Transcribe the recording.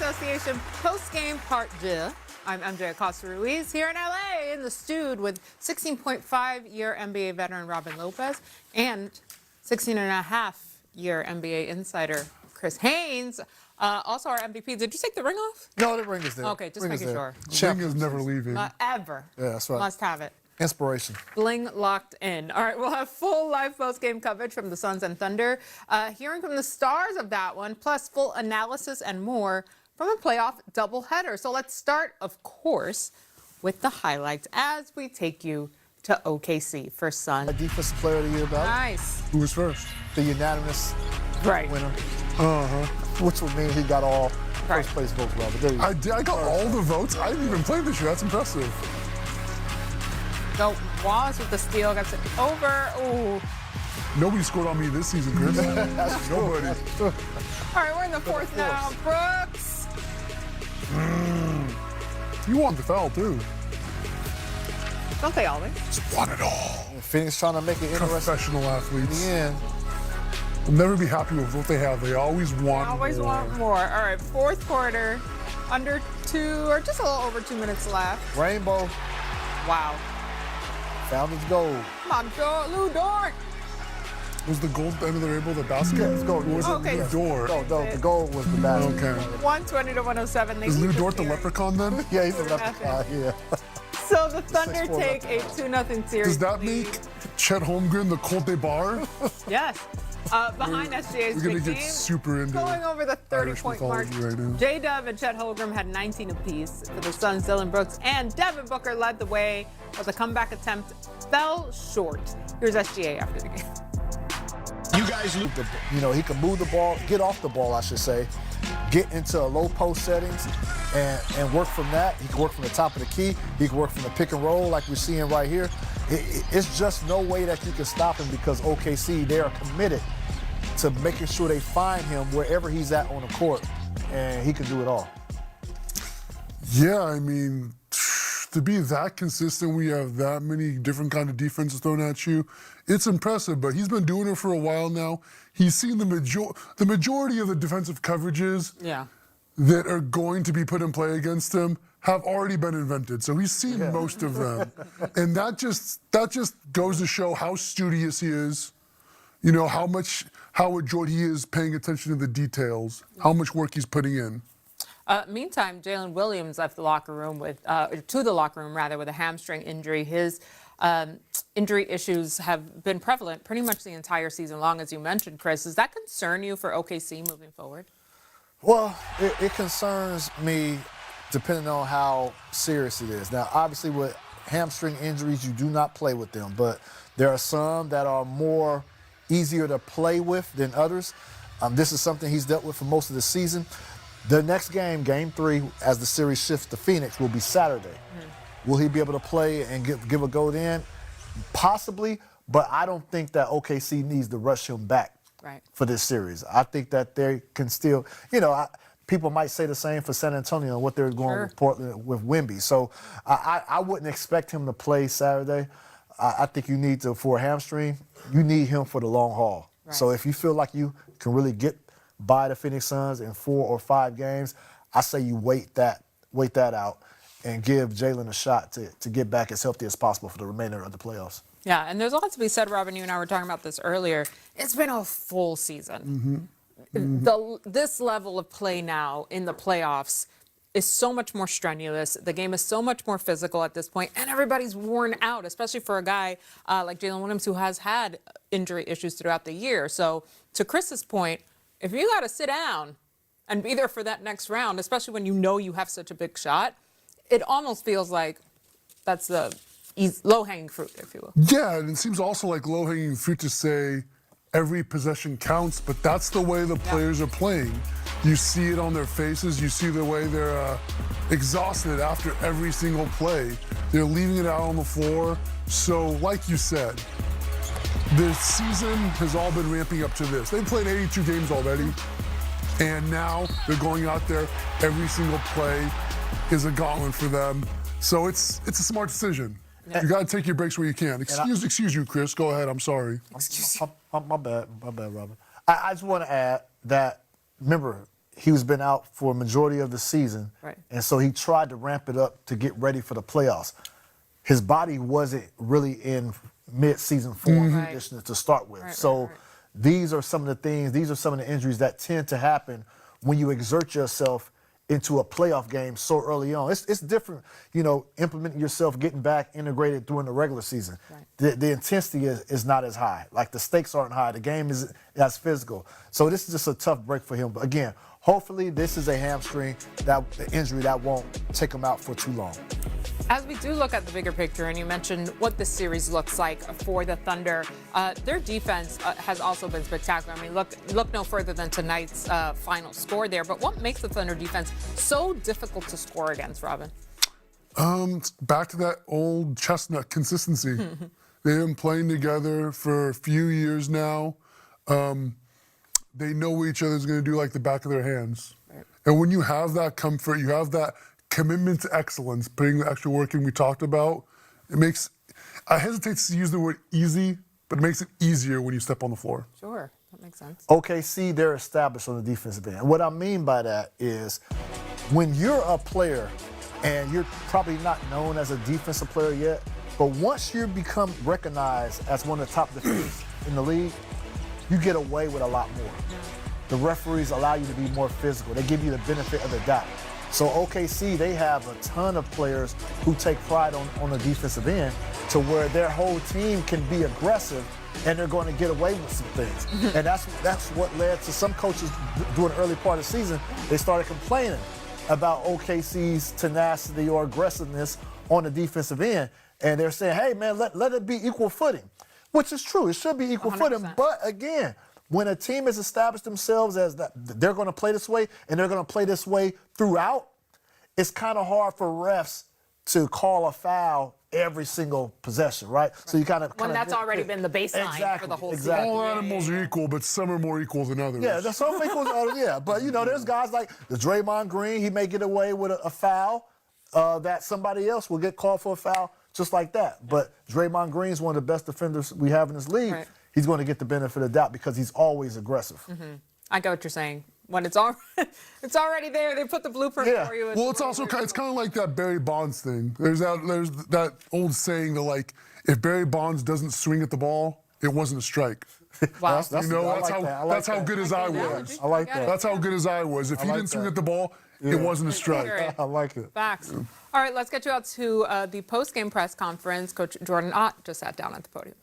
Association post-game part 2. I'm MJ Acosta-Ruiz here in LA in the studio with 16.5-year NBA veteran Robin Lopez and 16.5-year NBA insider Chris Haynes. Also our MVP. Did you take the ring off? No, the ring is there. Okay, just making sure. The ring is never leaving. Not ever. Yeah, that's right. Must have it. Inspiration. Bling locked in. All right, we'll have full live post-game coverage from the Suns and Thunder, hearing from the stars of that one, plus full analysis and more from a playoff doubleheader. So let's start, of course, with the highlights as we take you to OKC for Sun. A defensive player of the year ballot. Nice. Who was first? The unanimous winner. Which would mean he got all first place votes, Robert. There you go. I got all the votes. I didn't even play this year. That's impressive. Go Wallace with the steal. Got it over. Ooh. Nobody scored on me this season, Chris. Nobody. All right, we're in the fourth now. Brooks. You won the foul, too. Don't they always? Just won it all. Phoenix trying to make it interesting. Professional athletes. In the end. Will never be happy with what they have. They always want Always more. want more. All right, fourth quarter. Under 2 or just a little over 2 minutes left. Rainbow Wow. found his goal. Come on, Lou Dort. Was the goal at the end of the rainbow the basket? Yeah, it's goal. Or was Okay. it the door? No, the goal was the basket. Okay. 120 to 107. They Is Lou keep Dort the it leprechaun then? Yeah, he's a leprechaun. Yeah. So the Thunder 6'4" take a 2-0 series. Does that lead. make Chet Holmgren the Colt de Bar? Yes. Behind SGA's We're going big to get team. super into Going over the Irish 30-point mark. mythology right now. J-Dub and Chet Holmgren had 19 apiece for the Suns. Dylan Brooks and Devin Booker led the way, but the comeback attempt fell short. Here's SGA after the game. You guys, he can move the ball, get off the ball, I should say, get into low post settings, and work from that. He can work from the top of the key. He can work from the pick and roll, like we're seeing right here. It's just no way that you can stop him because OKC, they are committed to making sure they find him wherever he's at on the court, and he can do it all. Yeah, I mean, to be that consistent, we have that many different kind of defenses thrown at you. It's impressive, but he's been doing it for a while now. He's seen the majority of the defensive coverages that are going to be put in play against him have already been invented. So he's seen most of them. And that just goes to show how studious he is, how adroit he is paying attention to the details, how much work he's putting in. Meantime, Jaylen Williams left the locker room with a hamstring injury. His injury issues have been prevalent pretty much the entire season long, as you mentioned, Chris. Does that concern you for OKC moving forward? Well, it concerns me depending on how serious it is. Now, obviously, with hamstring injuries, you do not play with them, but there are some that are more easier to play with than others. This is something he's dealt with for most of the season. The next game, Game 3, as the series shifts to Phoenix, will be Saturday. Will he be able to play and give a go then? Possibly, but I don't think that OKC needs to rush him back for this series. I think that they can still, people might say the same for San Antonio and what they're going with Portland with Wemby. So I wouldn't expect him to play Saturday. I think you need to, for a hamstring, you need him for the long haul. So if you feel like you can really get by the Phoenix Suns in 4 or 5 games, I say you wait that out and give Jaylen a shot to get back as healthy as possible for the remainder of the playoffs. Yeah, and there's a lot to be said, Robin. You and I were talking about this earlier. It's been a full season. This level of play now in the playoffs is so much more strenuous. The game is so much more physical at this point, and everybody's worn out, especially for a guy like Jaylen Williams who has had injury issues throughout the year. So to Chris's point, if you got to sit down and be there for that next round, especially when you know you have such a big shot, it almost feels like that's the low-hanging fruit, if you will. Yeah, and it seems also like low-hanging fruit to say every possession counts, but that's the way the players are playing. You see it on their faces. You see the way they're exhausted after every single play. They're leaving it out on the floor. So, like you said, the season has all been ramping up to this. They've played 82 games already, and now they're going out there. Every single play is a gauntlet for them. So it's a smart decision. You got to take your breaks where you can. Excuse you, Chris. Go ahead. I'm sorry. My bad, Robin. I just want to add that, remember, he was been out for a majority of the season, Right. and so he tried to ramp it up to get ready for the playoffs. His body wasn't really in mid-season form Right. conditioning to start with. Right, So right. these are some of the things, these are some of the injuries that tend to happen when you exert yourself into a playoff game so early on. It's different, implementing yourself, getting back integrated during the regular season. Right. The intensity is not as high. Like, the stakes aren't high. The game is as physical. So this is just a tough break for him. But again, hopefully this is a hamstring, the injury that won't take him out for too long. As we do look at the bigger picture, and you mentioned what this series looks like for the Thunder, their defense has also been spectacular. I mean, look no further than tonight's final score there. But what makes the Thunder defense so difficult to score against, Robin? Back to that old chestnut consistency. They've been playing together for a few years now. They know what each other's going to do like the back of their hands. Right. And when you have that comfort, you have that commitment to excellence, putting the extra work in we talked about, it makes, I hesitate to use the word easy, but it makes it easier when you step on the floor. Sure, that makes sense. OKC, they're established on the defensive end. What I mean by that is, when you're a player and you're probably not known as a defensive player yet, but once you become recognized as one of the top defenders in the league, you get away with a lot more. The referees allow you to be more physical. They give you the benefit of the doubt. So OKC, they have a ton of players who take pride on the defensive end, to where their whole team can be aggressive and they're going to get away with some things. And that's what led to some coaches during the early part of the season, they started complaining about OKC's tenacity or aggressiveness on the defensive end. And they're saying, hey, man, let it be equal footing, which is true. It should be equal 100%. footing. But again, when a team has established themselves as that they're going to play this way and they're going to play this way throughout, it's kind of hard for refs to call a foul every single possession, right? So you kind of When that's already been the baseline for the whole season. All animals are equal, but some are more equal than others. Yeah, there's some equals, yeah. But, there's guys like the Draymond Green, he may get away with a foul that somebody else will get called for a foul just like that. But Draymond Green's one of the best defenders we have in this league. Right. He's going to get the benefit of the doubt because he's always aggressive. I get what you're saying. When it's already there, they put the blueprint for you. Well, it's also it's kind of like that Barry Bonds thing. There's that old saying that, like, if Barry Bonds doesn't swing at the ball, it wasn't a strike. Wow. That's how good his eye was. I like that. That's how good his eye was. If he didn't swing at the ball, it wasn't a strike. I like it. Facts. All right, let's get you out to the post-game press conference. Coach Jordan Ott just sat down at the podium.